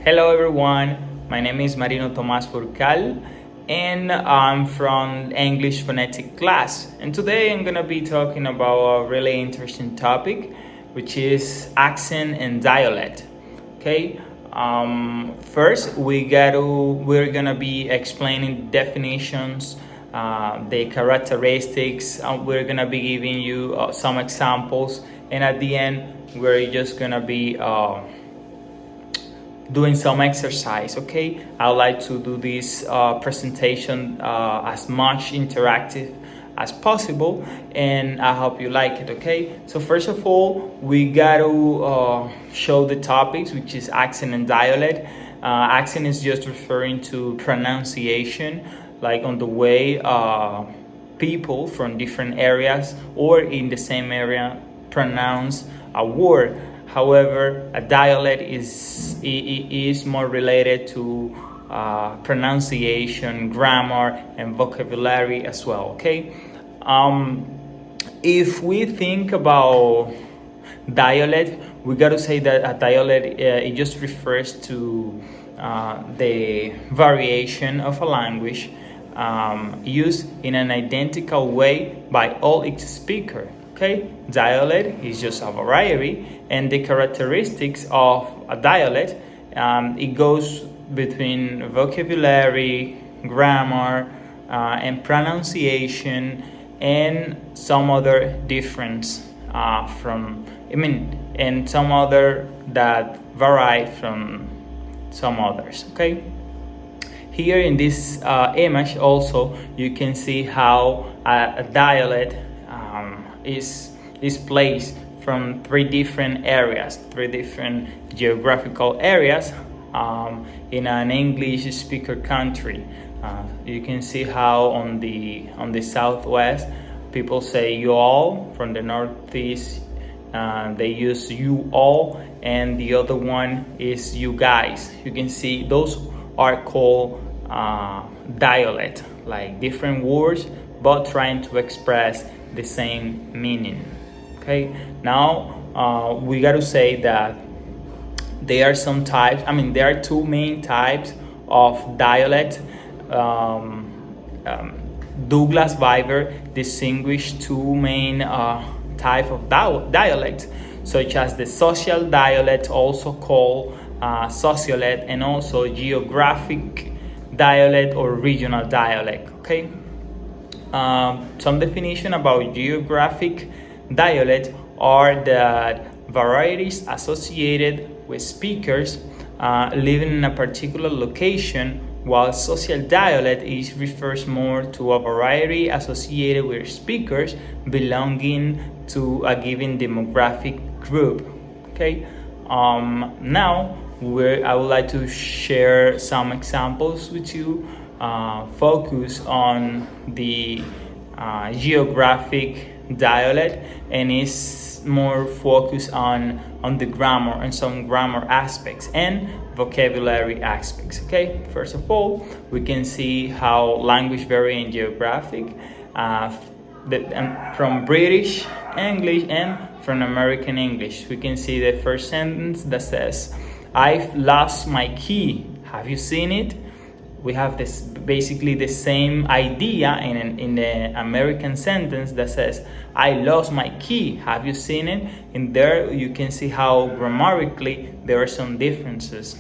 Hello everyone, my name is Marino Tomás Furcal and I'm from English phonetic class. And today I'm gonna be talking about a really interesting topic, which is accent and dialect. Okay, first we're gonna be explaining definitions, the characteristics. We're gonna be giving you some examples, and at the end we're just gonna be doing some exercise. Okay, I would like to do this presentation as much interactive as possible, and I hope you like it. Okay, so first of all we got to show the topics, which is accent and dialect. Accent is just referring to pronunciation, like on the way people from different areas or in the same area pronounce a word. However, a dialect is more related to pronunciation, grammar, and vocabulary as well. Okay, if we think about dialect, we got to say that a dialect it just refers to the variation of a language used in an identical way by all its speakers. Okay, dialect is just a variety, and the characteristics of a dialect, it goes between vocabulary, grammar, and pronunciation, and some other difference and some other that vary from some others. Okay. Here in this image also you can see how a dialect is placed from three different geographical areas in an English speaker country. You can see how on the southwest people say you all, from the northeast they use you all, and the other one is you guys. You can see those are called dialect, like different words but trying to express the same meaning. Okay, now we got to say that there are some types. There are two main types of dialect. Douglas Viver distinguished two main types of dialect, such as the social dialect, also called sociolect, and also geographic dialect or regional dialect. Okay. Some definition about geographic dialect are that varieties associated with speakers living in a particular location, while social dialect refers more to a variety associated with speakers belonging to a given demographic group. Okay. Now I would like to share some examples with you. Focus on the geographic dialect, and is more focused on the grammar and some grammar aspects and vocabulary aspects. Okay, first of all we can see how language vary in geographic from British English and from American English. We can see the first sentence that says, "I've lost my key. Have you seen it?" We have this basically the same idea in the American sentence that says, "I lost my key. Have you seen it?" In there you can see how grammatically there are some differences.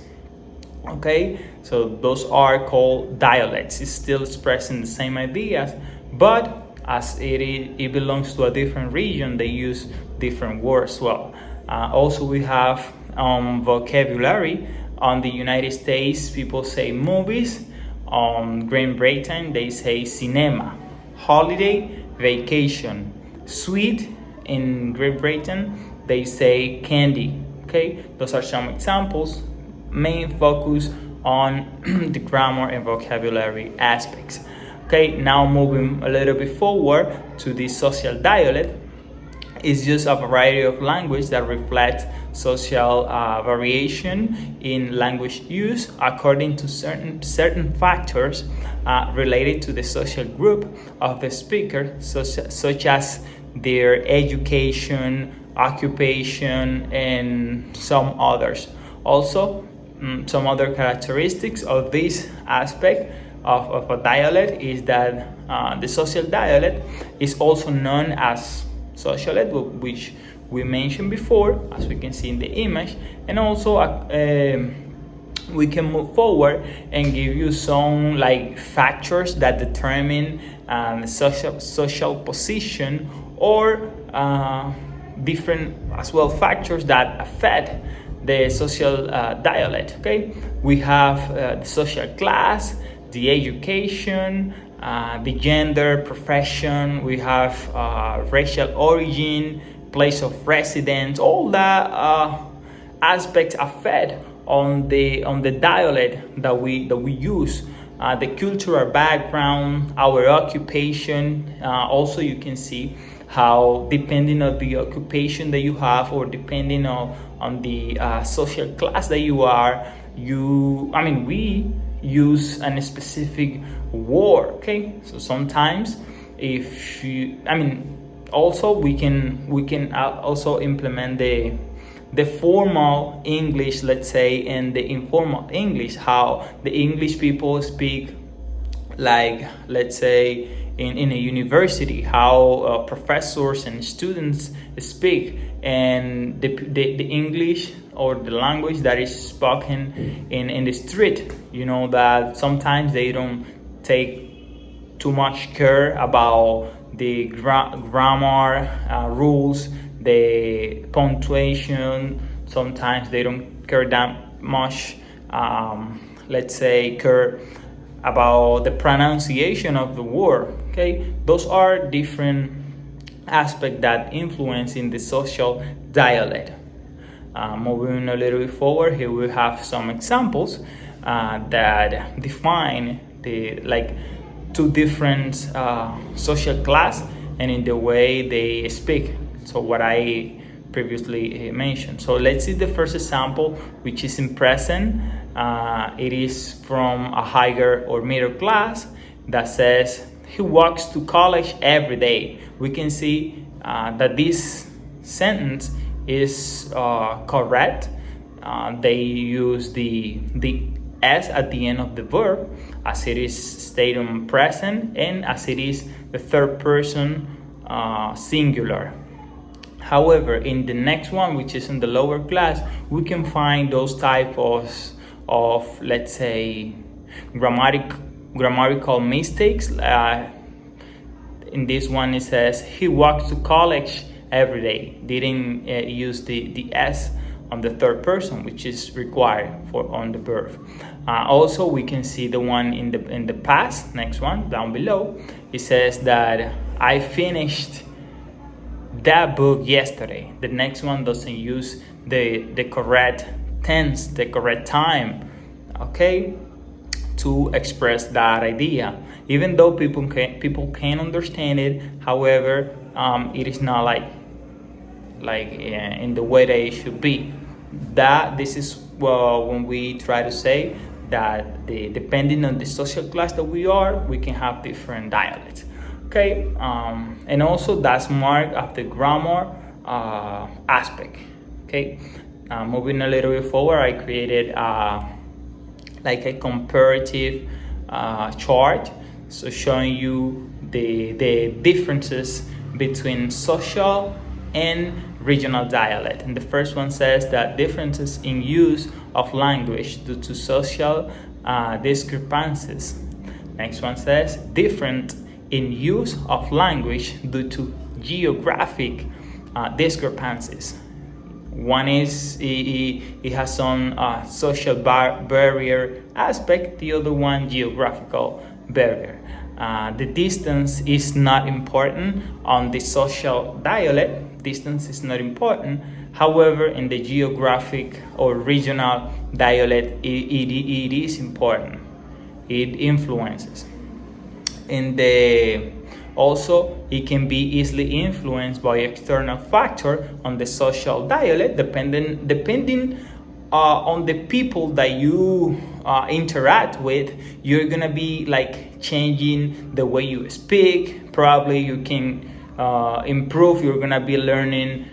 Okay, so those are called dialects. It's still expressing the same ideas, but as it belongs to a different region, they use different words. Well, also we have vocabulary. On the United States, people say movies. On Great Britain, they say cinema. Holiday, vacation. Sweet, in Great Britain, they say candy. Okay, those are some examples. Main focus on the grammar and vocabulary aspects. Okay, now moving a little bit forward to the social dialect. It's just a variety of language that reflects social variation in language use according to certain factors related to the social group of the speaker, such as their education, occupation, and some others. Also, some other characteristics of this aspect of a dialect is that the social dialect is also known as socialite, which we mentioned before, as we can see in the image, and also we can move forward and give you some like factors that determine social position, or different as well factors that affect the social dialect. Okay, we have the social class, the education, the gender, profession. We have racial origin, place of residence. All that aspects affect on the dialect that we use. The cultural background, our occupation. Also, you can see how depending on the occupation that you have, or depending on the social class that you are, we use a specific word. Okay, so sometimes if you, also we can also implement the formal English, let's say, and the informal English, how the English people speak, like, let's say, in a university, how professors and students speak, and the English or the language that is spoken in the street. You know that sometimes they don't take too much care about the grammar rules, the punctuation. Sometimes they don't care that much, let's say, care about the pronunciation of the word. Okay, those are different aspects that influence in the social dialect. Moving a little bit forward, here we have some examples that define the two different social class and in the way they speak. So what I previously mentioned. So let's see the first example, which is in present. It is from a higher or middle class that says he walks to college every day. We can see that this sentence is correct. They use the s at the end of the verb, as it is stated in present and as it is the third person singular. However, in the next one, which is in the lower class, we can find those type of let's say grammatical mistakes. In this one, it says he walks to college every day. Didn't use the s on the third person, which is required for on the verb. Also, we can see the one in the past. Next one down below, it says that I finished that book yesterday. The next one doesn't use the correct tense, the correct time, okay, to express that idea. Even though people can understand it, however, it is not like in the way that it should be. That this is when we try to say that depending on the social class that we are, we can have different dialects. Okay, and also that's marked of the grammar aspect. Okay, moving a little bit forward, I created like a comparative chart, so showing you the differences between social and regional dialect. And the first one says that differences in use of language due to social discrepancies. Next one says different in use of language due to geographic discrepancies. One is it has some social barrier aspect, the other one geographical barrier. The distance is not important on the social dialect. Distance is not important. However, in the geographic or regional dialect, it is important. It influences. Also, it can be easily influenced by external factor on the social dialect, depending on the people that you interact with. You're gonna be like changing the way you speak. Probably you can improve. You're gonna be learning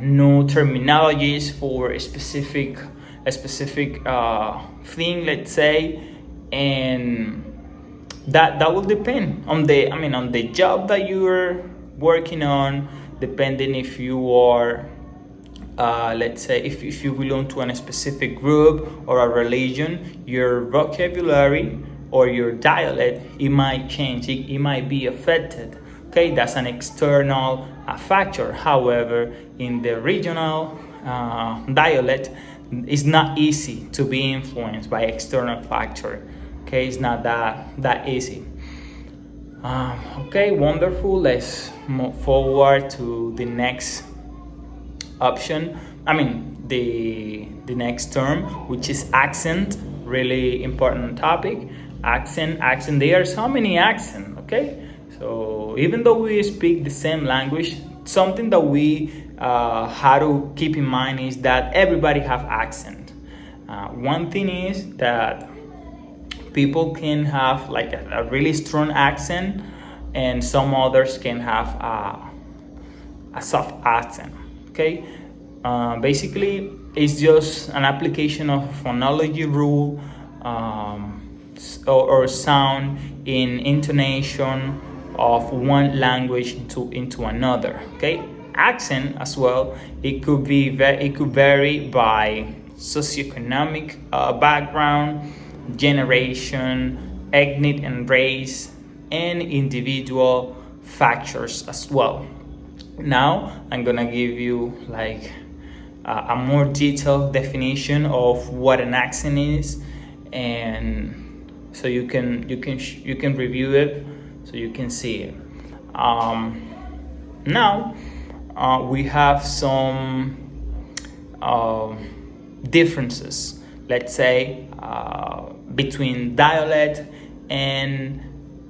new terminologies for specific a specific thing, let's say, and that will depend on the job that you're working on, depending if you are let's say if you belong to a specific group or a religion, your vocabulary or your dialect, it might change, it might be affected. Okay, that's an external factor. However, in the regional dialect, it's not easy to be influenced by external factor. Okay, it's not that easy. Okay, wonderful. Let's move forward to the next option. The next term, which is accent. Really important topic. Accent. There are so many accents. Okay, so even though we speak the same language, something that we have to keep in mind is that everybody have accent. One thing is that people can have like a really strong accent, and some others can have a soft accent. Okay, basically it's just an application of phonology rule or sound in intonation of one language into another. Okay, accent as well, it could vary by socioeconomic background, generation, ethnic and race, and individual factors as well. Now I'm gonna give you like a more detailed definition of what an accent is, and so you can review it, so you can see it. Now we have some differences, let's say, between dialect and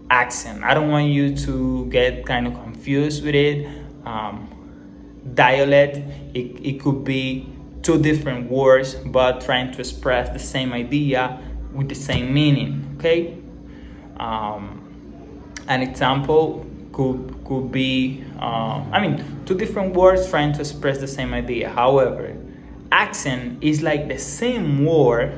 accent. I don't want you to get kind of confused with it. Dialect, it could be two different words but trying to express the same idea with the same meaning. Okay, an example could be two different words trying to express the same idea. However, accent is like the same word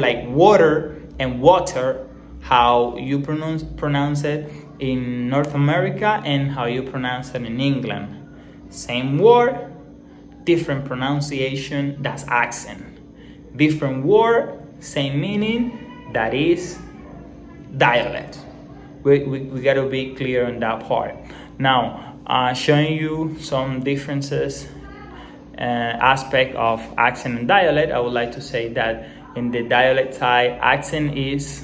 like water and water, how you pronounce it in North America and how you pronounce it in England. Same word, different pronunciation, that's accent. Different word, same meaning, that is dialect. We got to be clear on that part. Now, showing you some differences aspect of accent and dialect, I would like to say that in the dialect side, accent is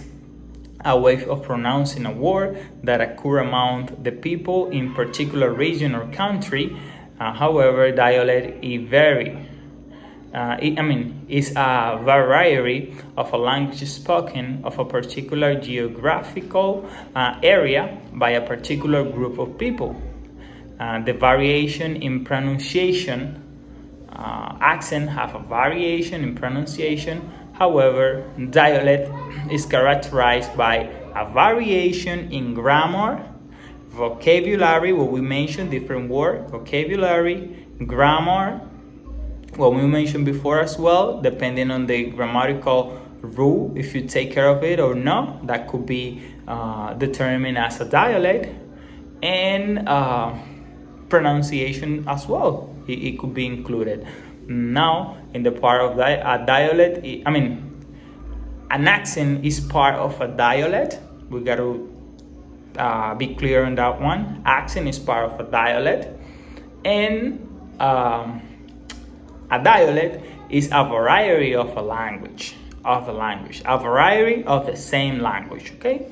a way of pronouncing a word that occur among the people in particular region or country. However, dialect is is a variety of a language spoken of a particular geographical area by a particular group of people. The variation in pronunciation, accent have a variation in pronunciation. However, dialect is characterized by a variation in grammar, vocabulary, what we mentioned, different word, vocabulary, grammar, what we mentioned before as well, depending on the grammatical rule, if you take care of it or not, that could be determined as a dialect, and pronunciation as well, it could be included. Now, in the part of a dialect, an accent is part of a dialect. We got to be clear on that one. Accent is part of a dialect, and a dialect is a variety of a language, a variety of the same language. Okay,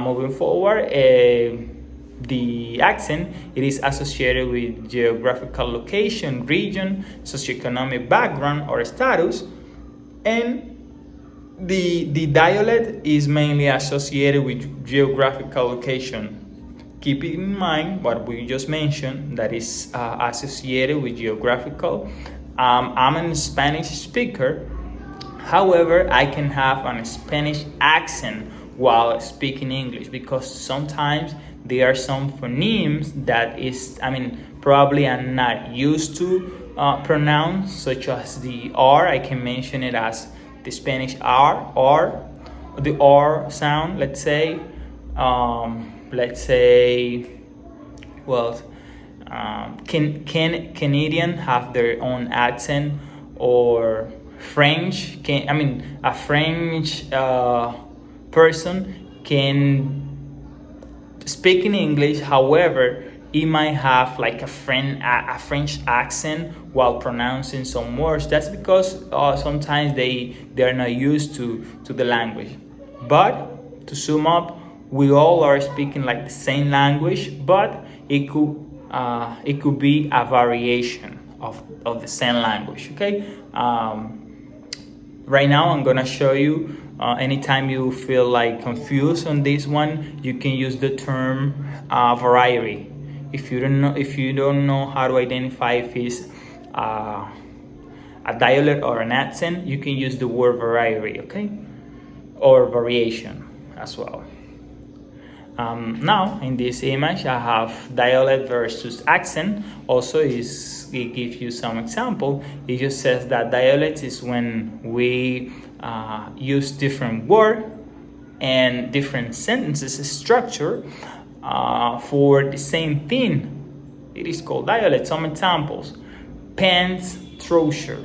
moving forward, the accent, it is associated with geographical location, region, socioeconomic background or status, and the dialect is mainly associated with geographical location. Keep in mind what we just mentioned, that is associated with geographical. I'm a Spanish speaker. However, I can have a Spanish accent while speaking English, because sometimes there are some phonemes that probably I'm not used to pronounce, such as the R. I can mention it as the Spanish R, the R sound. Let's say, well, Canadian have their own accent, or French a French person can speak in English. However, he might have like a French accent while pronouncing some words. That's because sometimes they are not used to the language. But to sum up, we all are speaking like the same language, but it could be a variation of the same language. Okay. Right now, I'm gonna show you. Anytime you feel like confused on this one, you can use the term variety. If you don't know how to identify if it's a dialect or an accent, you can use the word variety, okay, or variation as well. Now in this image, I have dialect versus accent. Also, it gives you some example. It just says that dialect is when we use different word and different sentences structure for the same thing. It is called dialect. Some examples: pants, trouser;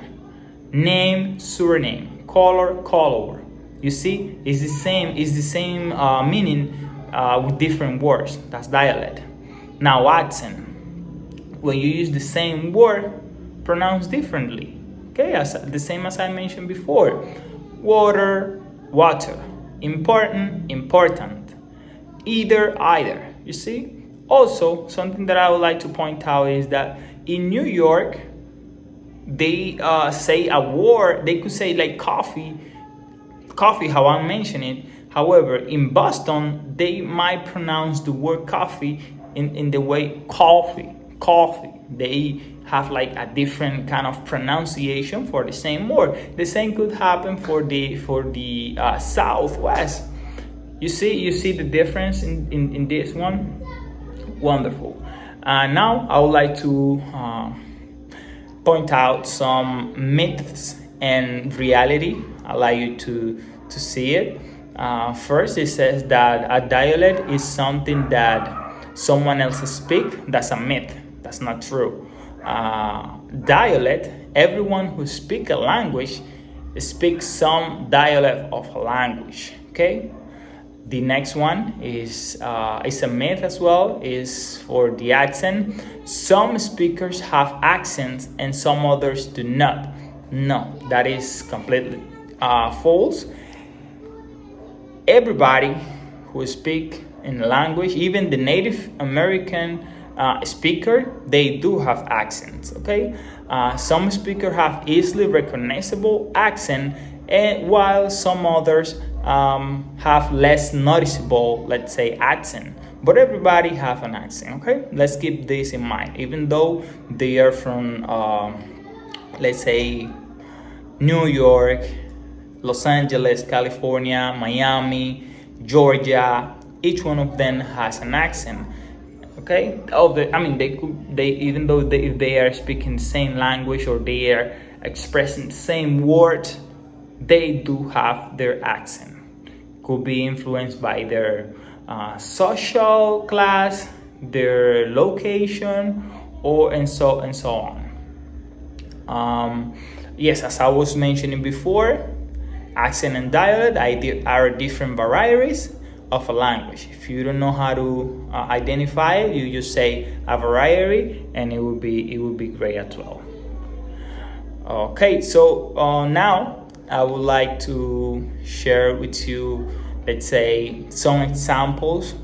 name, surname; color. You see, it's the same meaning with different words. That's dialect. Now accent, when you use the same word pronounced differently. Okay, the same as I mentioned before. Water, water; important, important; either. You see? Also, something that I would like to point out is that in New York, they say a word. They could say like coffee, how I'm mentioning it. However, in Boston, they might pronounce the word coffee in the way coffee. They have like a different kind of pronunciation for the same word. The same could happen for the Southwest. You see the difference in this one? Wonderful. Now I would like to point out some myths and reality. I'd like you to see it. First, it says that a dialect is something that someone else speaks. That's a myth. That's not true. Dialect, everyone who speaks a language speaks some dialect of a language. Okay. The next one is a myth as well, is for the accent. Some speakers have accents and some others do not. No, that is completely false. Everybody who speak in a language, even the Native American speaker, they do have accents. Okay, some speakers have easily recognizable accent, and while some others have less noticeable, let's say, accent. But everybody have an accent. Okay, let's keep this in mind. Even though they are from, let's say, New York, Los Angeles, California, Miami, Georgia, each one of them has an accent. Okay, even though if they are speaking the same language or they are expressing the same word, they do have their accent. Could be influenced by their social class, their location, and so on. Yes, as I was mentioning before, accent and dialect are different varieties of a language. If you don't know how to identify it, you just say a variety, and it will be great as well. Okay, so now I would like to share with you, let's say, some examples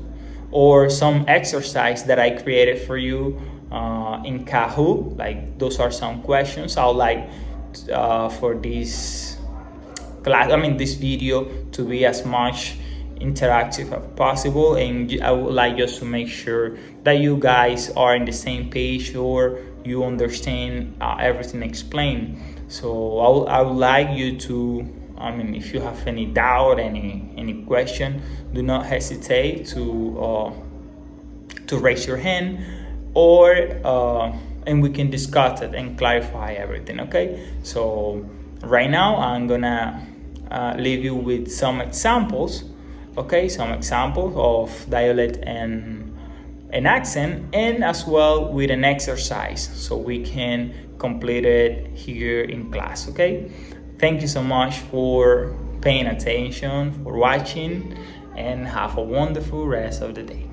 or some exercise that I created for you in Kahoot. Like, those are some questions I would like for this class, this video, to be as much interactive as possible, and I would like just to make sure that you guys are in the same page or you understand everything explained. So I would like you to, if you have any doubt, any question, do not hesitate to raise your hand, or and we can discuss it and clarify everything. Okay, so right now I'm gonna leave you with some examples. Okay, some examples of dialect and an accent, and as well with an exercise so we can complete it here in class. Okay, thank you so much for paying attention, for watching, and have a wonderful rest of the day.